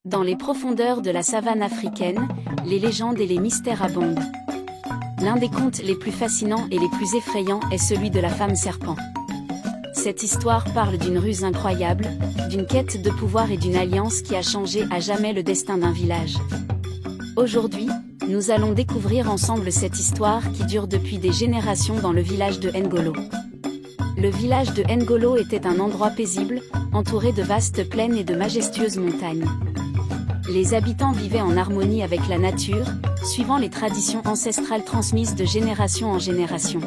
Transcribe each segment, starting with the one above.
Dans les profondeurs de la savane africaine, les légendes et les mystères abondent. L'un des contes les plus fascinants et les plus effrayants est celui de la femme serpent. Cette histoire parle d'une ruse incroyable, d'une quête de pouvoir et d'une alliance qui a changé à jamais le destin d'un village. Aujourd'hui, nous allons découvrir ensemble cette histoire qui dure depuis des générations dans le village de Ngolo. Le village de Ngolo était un endroit paisible, entouré de vastes plaines et de majestueuses montagnes. Les habitants vivaient en harmonie avec la nature, suivant les traditions ancestrales transmises de génération en génération.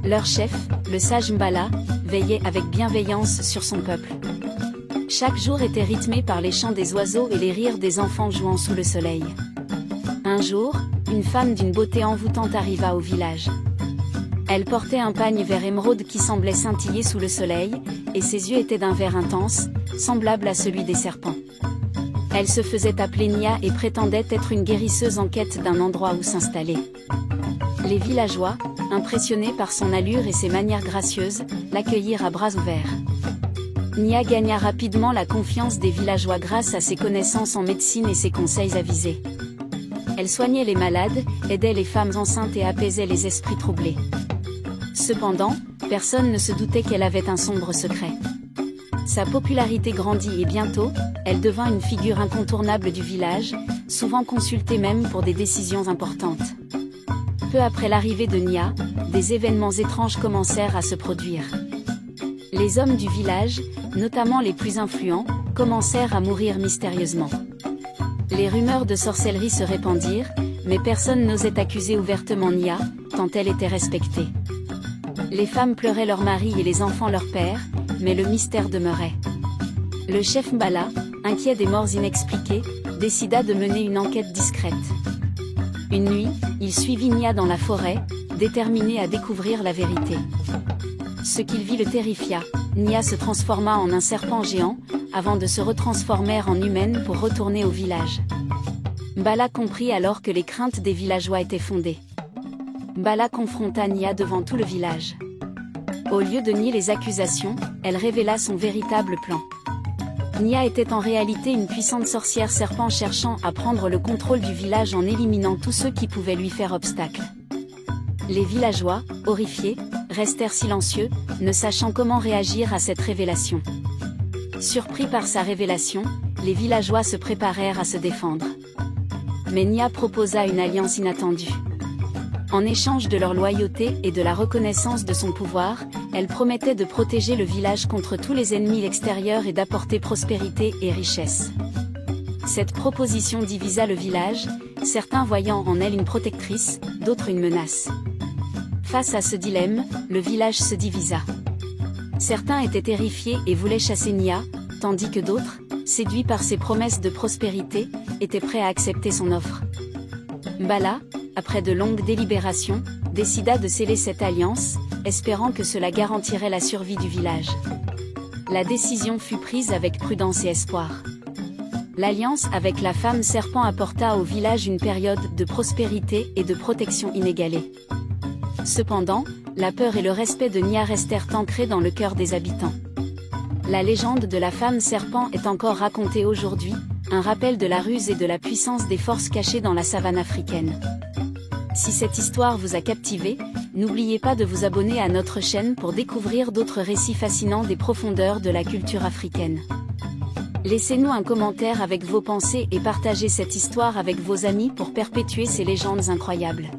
Leur chef, le sage Mbala, veillait avec bienveillance sur son peuple. Chaque jour était rythmé par les chants des oiseaux et les rires des enfants jouant sous le soleil. Un jour, une femme d'une beauté envoûtante arriva au village. Elle portait un pagne vert émeraude qui semblait scintiller sous le soleil, et ses yeux étaient d'un vert intense, semblable à celui des serpents. Elle se faisait appeler Nia et prétendait être une guérisseuse en quête d'un endroit où s'installer. Les villageois, impressionnés par son allure et ses manières gracieuses, l'accueillirent à bras ouverts. Nia gagna rapidement la confiance des villageois grâce à ses connaissances en médecine et ses conseils avisés. Elle soignait les malades, aidait les femmes enceintes et apaisait les esprits troublés. Cependant, personne ne se doutait qu'elle avait un sombre secret. Sa popularité grandit et bientôt, elle devint une figure incontournable du village, souvent consultée même pour des décisions importantes. Peu après l'arrivée de Nia, des événements étranges commencèrent à se produire. Les hommes du village, notamment les plus influents, commencèrent à mourir mystérieusement. Les rumeurs de sorcellerie se répandirent, mais personne n'osait accuser ouvertement Nia, tant elle était respectée. Les femmes pleuraient leur mari et les enfants leur père, mais le mystère demeurait. Le chef Mbala, inquiet des morts inexpliquées, décida de mener une enquête discrète. Une nuit, il suivit Nia dans la forêt, déterminé à découvrir la vérité. Ce qu'il vit le terrifia. Nia se transforma en un serpent géant, avant de se retransformer en humaine pour retourner au village. Mbala comprit alors que les craintes des villageois étaient fondées. Mbala confronta Nia devant tout le village. Au lieu de nier les accusations, elle révéla son véritable plan. Nia était en réalité une puissante sorcière serpent cherchant à prendre le contrôle du village en éliminant tous ceux qui pouvaient lui faire obstacle. Les villageois, horrifiés, restèrent silencieux, ne sachant comment réagir à cette révélation. Surpris par sa révélation, les villageois se préparèrent à se défendre. Mais Nia proposa une alliance inattendue. En échange de leur loyauté et de la reconnaissance de son pouvoir, elle promettait de protéger le village contre tous les ennemis extérieurs et d'apporter prospérité et richesse. Cette proposition divisa le village, certains voyant en elle une protectrice, d'autres une menace. Face à ce dilemme, le village se divisa. Certains étaient terrifiés et voulaient chasser Nia, tandis que d'autres, séduits par ses promesses de prospérité, étaient prêts à accepter son offre. Mbala, après de longues délibérations, décida de sceller cette alliance, espérant que cela garantirait la survie du village. La décision fut prise avec prudence et espoir. L'alliance avec la femme serpent apporta au village une période de prospérité et de protection inégalée. Cependant, la peur et le respect de Nia restèrent ancrés dans le cœur des habitants. La légende de la femme serpent est encore racontée aujourd'hui, un rappel de la ruse et de la puissance des forces cachées dans la savane africaine. Si cette histoire vous a captivé, n'oubliez pas de vous abonner à notre chaîne pour découvrir d'autres récits fascinants des profondeurs de la culture africaine. Laissez-nous un commentaire avec vos pensées et partagez cette histoire avec vos amis pour perpétuer ces légendes incroyables.